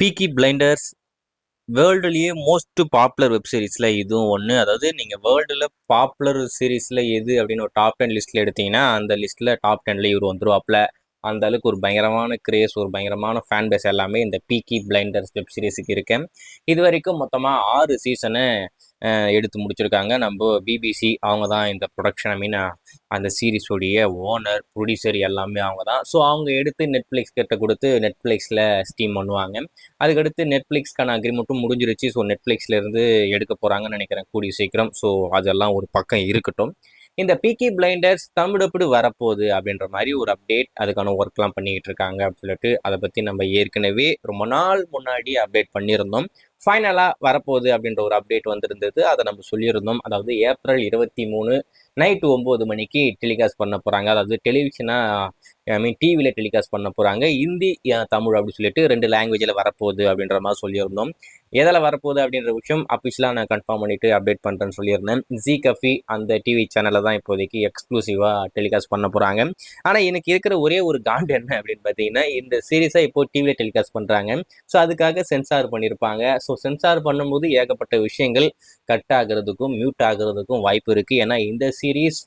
பீக்கி blinders வேர்ல்டுலேயே most popular web சீரிஸில் இதுவும் ஒன்று. அதாவது நீங்கள் வேர்ல்டில் பாப்புலர் சீரீஸில் எது அப்படின்னு ஒரு டாப் 10 லிஸ்ட்டில் எடுத்தீங்கன்னா அந்த லிஸ்ட்டில் டாப் 10ல இவர் வந்துருவாப்புல. அந்த அளவுக்கு ஒரு பயங்கரமான கிரேஸ், ஒரு பயங்கரமான ஃபேன் பேஸ் எல்லாமே இந்த பீக்கி பிளைண்டர்ஸ் வெப் சீரிஸுக்கு இருக்கேன். இது வரைக்கும் மொத்தமாக 6 சீசனை எடுத்து முடிச்சிருக்காங்க. நம்ம பிபிசி அவங்க தான் இந்த ப்ரொடக்ஷன், ஐ மீன் அந்த சீரீஸோடைய ஓனர், ப்ரொடியூசர் எல்லாமே அவங்க தான். ஸோ அவங்க எடுத்து நெட்ஃப்ளிக்ஸ் கிட்ட கொடுத்து நெட்ஃப்ளிக்ஸில் ஸ்டீம் பண்ணுவாங்க. அதுக்கடுத்து நெட்ஃப்ளிக்ஸ்க்கான அக்ரிமெண்ட்டும் முடிஞ்சிருச்சு. ஸோ நெட்ஃப்ளிக்ஸ்லேருந்து எடுக்க போகிறாங்கன்னு நினைக்கிறேன் கூடிய சீக்கிரம். ஸோ அதெல்லாம் ஒரு பக்கம் இருக்கட்டும். இந்த பீக்கி பிளைண்டர்ஸ் தமிழ் எப்படி வரப்போகுது அப்படின்ற மாதிரி ஒரு அப்டேட், அதுக்கான ஒர்க்லாம் பண்ணிக்கிட்டு இருக்காங்க அப்படின்னு சொல்லிட்டு அதை பற்றி நம்ம ஏற்கனவே ரொம்ப நாள் முன்னாடி அப்டேட் பண்ணியிருந்தோம். ஃபைனலாக வரப்போகுது அப்படின்ற ஒரு அப்டேட் வந்திருந்தது. அதை நம்ம சொல்லியிருந்தோம். அதாவது ஏப்ரல் 23 நைட்டு 9 மணிக்கு டெலிகாஸ்ட் பண்ண போகிறாங்க. அதாவது டெலிவிஷனாக, ஐ மீன் டிவியில் டெலிகாஸ்ட் பண்ண போகிறாங்க. ஹிந்தி தமிழ் அப்படின்னு சொல்லிட்டு 2 லாங்குவேஜில் வரப்போகுது அப்படின்ற மாதிரி சொல்லியிருந்தோம். எதில் வரப்போகுது அப்படின்ற விஷயம் அஃபிஷியலாக நான் கன்ஃபார்ம் பண்ணிவிட்டு அப்டேட் பண்ணுறேன்னு சொல்லியிருந்தேன். ஜி கஃபி அந்த டிவி சேனலில் தான் இப்போதைக்கு எக்ஸ்க்ளூசிவாக டெலிகாஸ்ட் பண்ண போகிறாங்க. ஆனால் எனக்கு இருக்கிற ஒரே ஒரு காண்ட் என்ன அப்படின்னு பார்த்தீங்கன்னா, இந்த சீரீஸாக இப்போ டிவியில் டெலிகாஸ்ட் பண்ணுறாங்க. ஸோ அதுக்காக சென்சார் பண்ணியிருப்பாங்க. ஸோ சென்சார் பண்ணும்போது ஏகப்பட்ட விஷயங்கள் கட் ஆகிறதுக்கும் மியூட் ஆகிறதுக்கும் வாய்ப்பு இருக்குது. ஏன்னா இந்த சீரீஸ்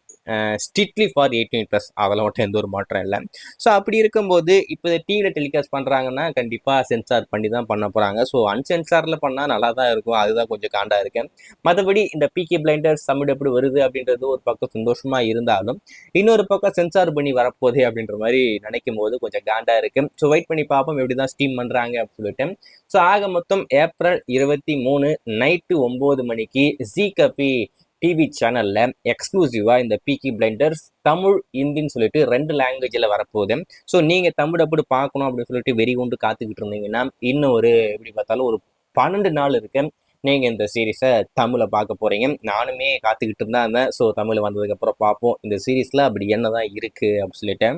ஸ்ட்ரிக்ட்லி ஃபார் 18+, அதில் மட்டும் எந்த ஒரு மாற்றம் இல்லை. ஸோ அப்படி இருக்கும்போது இப்போ டிவியில் டெலிகாஸ்ட் பண்ணுறாங்கன்னா கண்டிப்பாக சென்சார் பண்ணி தான் பண்ண போகிறாங்க. ஸோ அன்சென்சாரில் பண்ணால் நல்லா தான் இருக்கும். அதுதான் கொஞ்சம் காண்டா இருக்கேன். மற்றபடி இந்த பீக்கி பிளைண்டர்ஸ் தமிழ் எப்படி வருது அப்படின்றது ஒரு பக்கம் சந்தோஷமாக இருந்தாலும், இன்னொரு பக்கம் சென்சார் பண்ணி வரப்போகுது அப்படின்ற மாதிரி நினைக்கும் போது கொஞ்சம் காண்டா இருக்கு. ஸோ வெயிட் பண்ணி பார்ப்போம் எப்படி தான் ஸ்டீம் பண்ணுறாங்க அப்படின்னு சொல்லிட்டு. ஸோ ஆக மொத்தம் ஏப்ரல் 23 நைட்டு 9 மணிக்கு ஜி கபி டிவி சேனல்ல எக்ஸ்க்ளூசிவா இந்த பீக்கி பிளைண்டர்ஸ் தமிழ் ஹிந்தின்னு சொல்லிட்டு 2 லாங்குவேஜில் வரப்போகுது. ஸோ நீங்கள் தமிழ் அப்படி பார்க்கணும் அப்படின்னு சொல்லிட்டு வெறி கொண்டு காத்துக்கிட்டு இருந்தீங்கன்னா இன்னும் ஒரு எப்படி பார்த்தாலும் ஒரு 12 நாள் இருக்கு. நீங்கள் இந்த சீரீஸை தமிழில் பார்க்க போகிறீங்க. நானுமே காத்துக்கிட்டு தான் இருந்தேன். ஸோ தமிழ் வந்ததுக்கப்புறம் பார்ப்போம் இந்த சீரீஸில் அப்படி என்ன தான் இருக்குது அப்படின்னு சொல்லிட்டு.